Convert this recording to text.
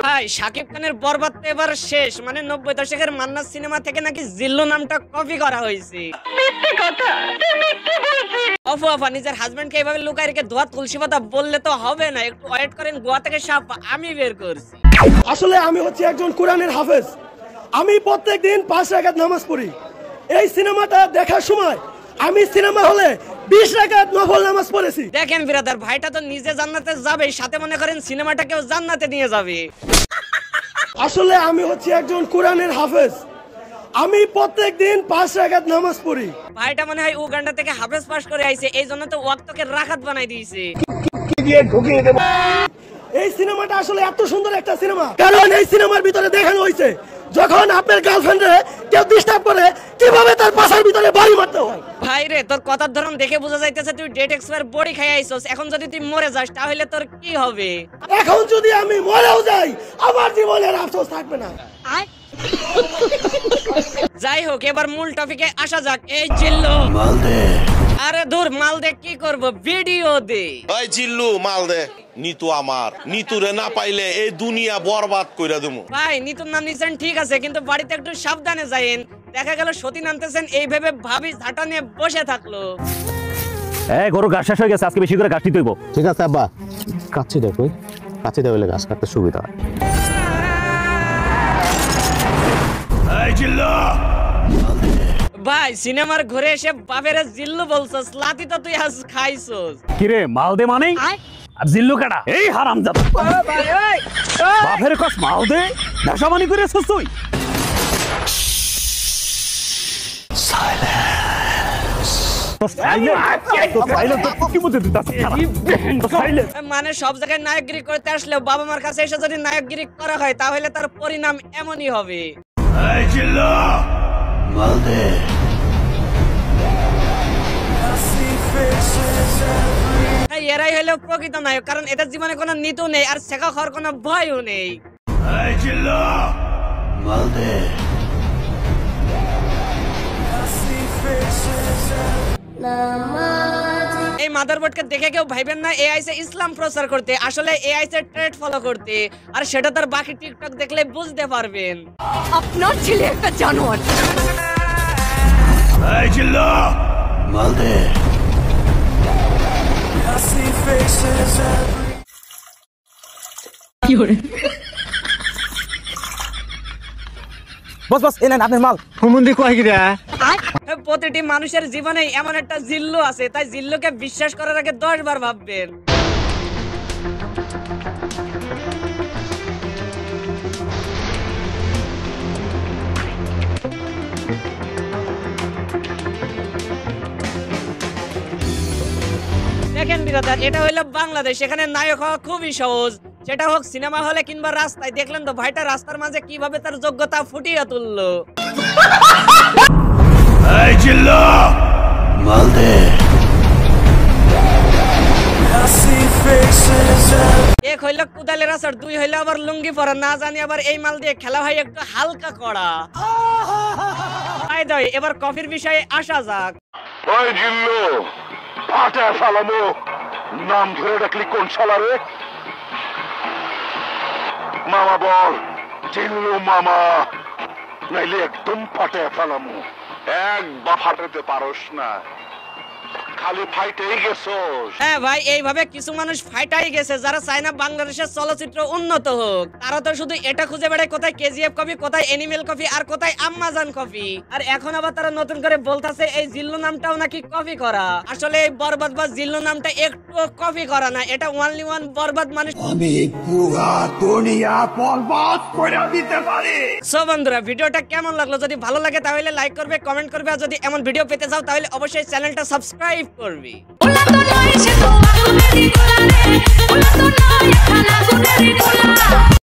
ভাই শাকিব খানের বরবাদ তো এবার শেষ, মানে 90 দশকের মান্না সিনেমা থেকে নাকি জিল্লু নামটা কপি করা হয়েছে। মিথ্যে কথা, তুই মিথ্যে বলছিস। অফা নিজের হাজবেন্ডকে এইভাবে লুকায় রেখে ধোয়া তুলসী পাতা বললে তো হবে না, একটু ওয়েট করেন, গোয়া থেকে সাপ আমি বের করছি। আসলে আমি হচ্ছে একজন কোরআনের হাফেজ, আমি প্রত্যেকদিন 5 রাকাত নামাজ পড়ি। এই সিনেমাটা দেখার সময় আমি সিনেমা হলে 20 রাকাত নফল নামাজ পড়েছি। দেখেন ব্রাদার, ভাইটা তো নিজে জান্নাতে যাবে, সাথে মনে করেন সিনেমাটাকেও জান্নাতে নিয়ে যাবে। আসলে আমি হচ্ছে একজন কোরআনের হাফেজ, আমি প্রত্যেকদিন 5 রাকাত নামাজ পড়ি। ভাইটা মনে হয় উগান্ডা থেকে হাফেজ পাস করে আইছে, এই জন্য তো ওয়াক্তকে রাকাত বানাই দিয়েছে। এই সিনেমাটা আসলে এত সুন্দর একটা সিনেমা, কারণ এই সিনেমার ভিতরে দেখানো হয়েছে যখন আপনার গার্লফ্রেন্ডে কেউ ডিস্টার্ব করে কিভাবে তার পাশার ভিতরে বাড়ি মারতে হয়। ভাই রে, তোর কথার ধরন দেখে বোঝা যাইতেছে তুই ডেট এক্সপায়ার বডি খাই আইছস। এখন যদি তুই মরে যাস তাহলে তোর কি হবে? এখন যদি আমি মরেও যাই আমার জীবনের আফসোস থাকবে না। যাই হোক, এবার মূল টপিকে আসা যাক। এই জিল্লু মাল দে। আরে দূর, মাল দে কি করব, ভিডিও দে। ওই জিল্লু মাল দে। নিতু আমার, নিতুরে না পাইলে এই দুনিয়া বরবাদ কইরা দেবো। ভাই নিতুর নাম নিছেন ঠিক আছে, কিন্তু বাড়িতে একটু সাবধানে যাইেন। দেখা গেল সতী নামতেছেন এই ভেবে ভাবি ঝাঁটা নিয়ে বসে থাকলো। এই গরু ঘাস শেষ হয়ে গেছে, আজকে বেশি করে ঘাস দিতে হইব। ঠিক আছে আব্বা, কাচ্ছি দেখো, কাচ্ছি দেওয়া হলে ঘাস কাটতে সুবিধা হয়। এই জিল্লু ভাই সিনেমার ঘুরে এসে বাপের জিল্লু বলছস, লাতি তো তুই আজ খাইছস। কিরে মাল দে মানে আর জিল্লু কাটা? এই হারামজাদা, বাপের কস মাল দে, নেশা মানি করে এসেছিস তুই। মানে সব জায়গায় নায়কগিরি করতে আসলেও বাবা মার কাছে এসে যদি নায়কগিরি করা হয় তাহলে তার পরিণাম এমনই হবে। এই জিল্লু মাল দে। এরাই হলো প্রকৃত নায়ক, কারণ এদের জীবনে কোনো নীতি নেই আর শেখা খাওয়ার কোনো ভয়ও নেই। এই জিল্লু মাল দে। এই মাদারবোর্ডকে দেখে কেউ ভাইবেন না এ আইছে ইসলাম প্রচার করতে, আসলে এ আইছে ট্রেড ফলো করতে, আর সেটা তার বাকি টিকটক দেখলে বুঝতে পারবেন। আপনার ছেলে একটা জানোয়ার। এই জিল্লু মাল দে। বস বস এলেন আপনার মাল। হুমুন্দি কয় গিরা? প্রতিটি মানুষের জীবনে এমন একটা জিল্লু আছে, তাই জিল্লুকে বিশ্বাস করার আগে 10 বার ভাববেন। দেখেন বিরাদার, এটা হইলো বাংলাদেশ, এখানে নায়ক হওয়া খুবই সহজ, সেটা হোক সিনেমা হলে কিংবা রাস্তায়। দেখলেন তো ভাইটা রাস্তার মাঝে কিভাবে তার যোগ্যতা ফুটিয়ে তুললো। এই জিল্লু মাল দে। এক হইলো কুদালের আসার, 2 হইলো আবার লুঙ্গি পরা, না জানি আবার এই মাল দিয়ে খেলা হয় একটু হালকা করা। এবার কফির বিষয়ে আসা যাক। ওই জিল্লু ফাটা ফালামো, নাম ধরে ডাকলি কোন শালারে? মামা বল, জিল্লু মামা, নাইলে একদম ফাটা ফালামো। একবার ফাটাতে পারস না, খালি ফাইটেই গেছস। হ্যাঁ ভাই, এইভাবে কিছু মানুষ ফাইটাই গেছে যারা চায় না বাংলাদেশের চলচ্চিত্র উন্নত হোক। তারা তো শুধু এটা খুঁজে বেড়ায় কোথায় কেজিএফ কপি, কোথায় এনিমেল কপি, আর কোথায় আম্মাজান কপি। আর এখন আবার তারা নতুন করে বলতাছে এই জিল্লু নামটাও নাকি কপি করা। আসলে এই বরবাদ বা জিল্লু নামটা একটু কপি করা না, এটা ওয়ানলি ওয়ান বরবাদ মানুষ। আমি পুরা দুনিয়া বরবাদ করে দিতে পারি। সো বন্ধুরা, ভিডিওটা কেমন লাগলো? যদি ভালো লাগে তাহলে লাইক করবে, কমেন্ট করবে, আর যদি এমন ভিডিও পেতে চাও তাহলে অবশ্যই চ্যানেলটা সাবস্ক্রাইব করবি।